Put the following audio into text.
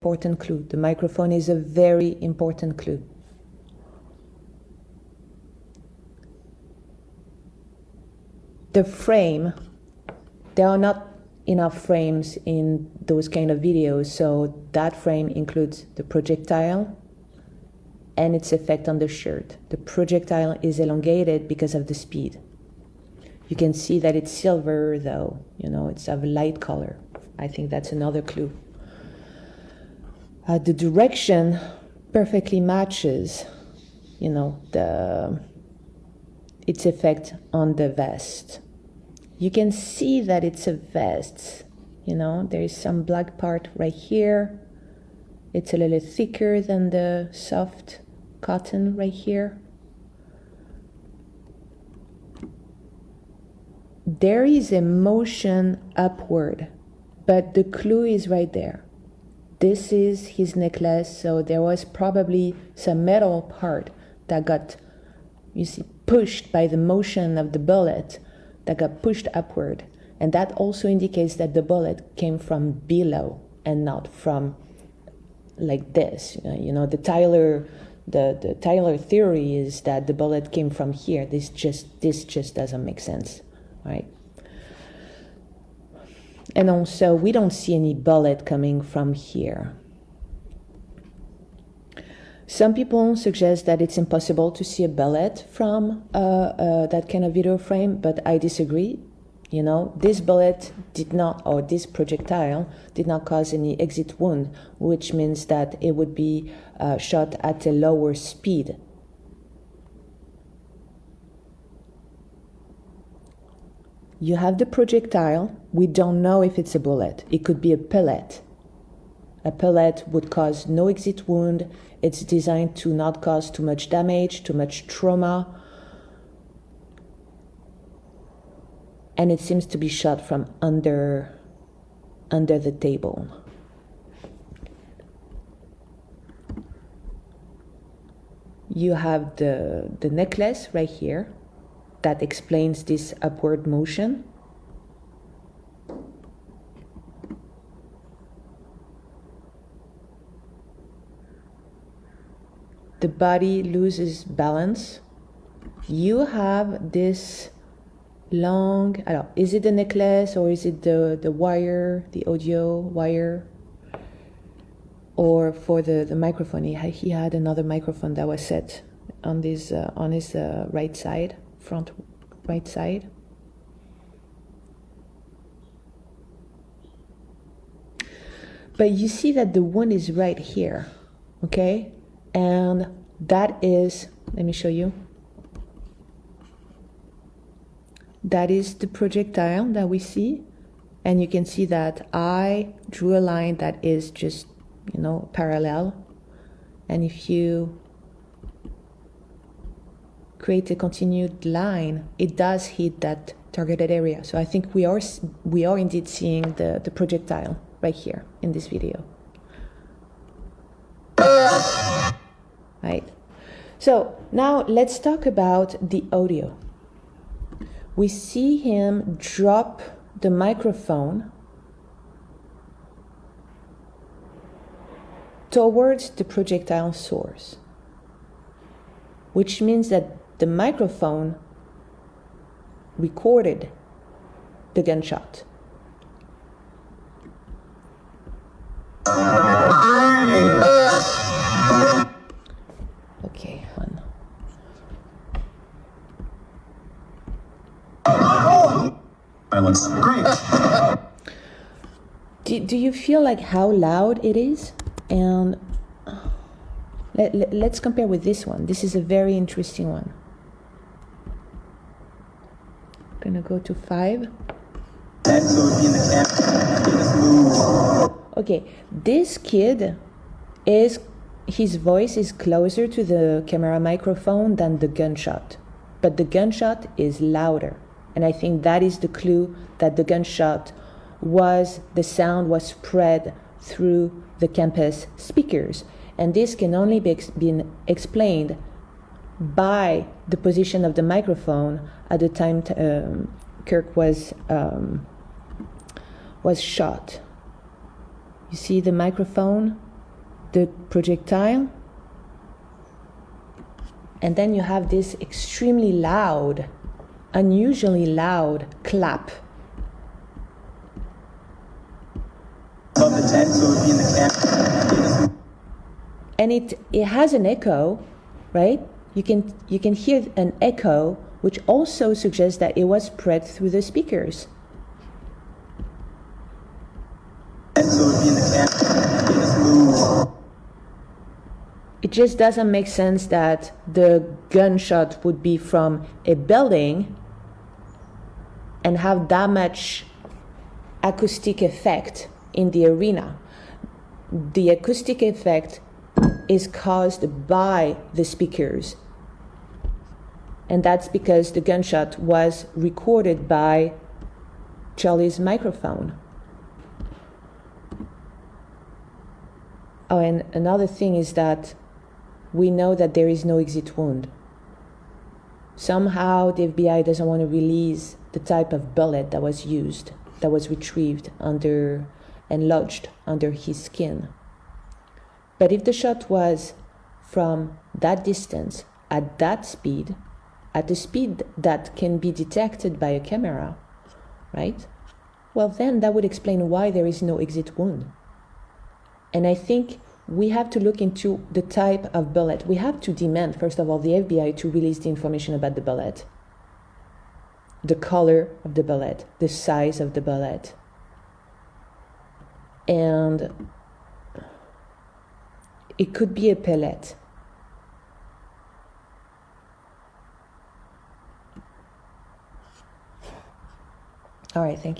important clue. The microphone is a very important clue. The frame, there are not enough frames in those kind of videos, so that frame includes the projectile and its effect on the shirt. The projectile is elongated because of the speed. You can see that it's silver though, you know, it's of a light color. I think that's another clue. The direction perfectly matches, you know, its effect on the vest. You can see that it's a vest, you know, there is some black part right here. It's a little thicker than the soft cotton right here. There is a motion upward, but the clue is right there. This is his necklace, so there was probably some metal part that got, you see, pushed by the motion of the bullet, that got pushed upward. And that also indicates that the bullet came from below and not from like this. You know, the Tyler theory is that the bullet came from here. This just doesn't make sense, right? And also, we don't see any bullet coming from here. Some people suggest that it's impossible to see a bullet from that kind of video frame, but I disagree. You know, this bullet did not, or this projectile did not cause any exit wound, which means that it would be shot at a lower speed. You have the projectile. We don't know if it's a bullet. It could be a pellet. A pellet would cause no exit wound. It's designed to not cause too much damage, too much trauma. And it seems to be shot from under the table. You have the necklace right here that explains this upward motion. The body loses balance. You have this long, I don't know, is it the necklace or is it the wire, the audio wire? Or for the microphone, he had another microphone that was set on his right side, front right side. But you see that the wound is right here, okay? And that is, let me show you. That is the projectile that we see. And you can see that I drew a line that is just, you know, parallel. And if you create a continued line, it does hit that targeted area. So I think we are indeed seeing the projectile right here in this video. Right. So now let's talk about the audio. We see him drop the microphone towards the projectile source, which means that the microphone recorded the gunshot. Okay, hon. Silence. Great. Do you feel like how loud it is? And let's compare with this one. This is a very interesting one. I'm gonna go to 5. Okay, this kid his voice is closer to the camera microphone than the gunshot, but the gunshot is louder. And I think that is the clue that the gunshot the sound was spread through the campus speakers. And this can only be explained by the position of the microphone at the time Kirk was shot. You see the microphone the projectile, and then you have this extremely loud, unusually loud clap. Above the text, so it would be in the camera. And it has an echo, right? You can hear an echo, which also suggests that it was spread through the speakers. So it would be in the camera. Just move. It just doesn't make sense that the gunshot would be from a building and have that much acoustic effect in the arena. The acoustic effect is caused by the speakers. And that's because the gunshot was recorded by Charlie's microphone. Oh, and another thing is that we know that there is no exit wound. Somehow the FBI doesn't want to release the type of bullet that was used, that was retrieved under and lodged under his skin. But if the shot was from that distance, at that speed, at a speed that can be detected by a camera, right? Well, then that would explain why there is no exit wound. And I think we have to look into the type of bullet. We have to demand, first of all, the FBI to release the information about the bullet, the color of the bullet, the size of the bullet. And it could be a pellet. All right, thank you.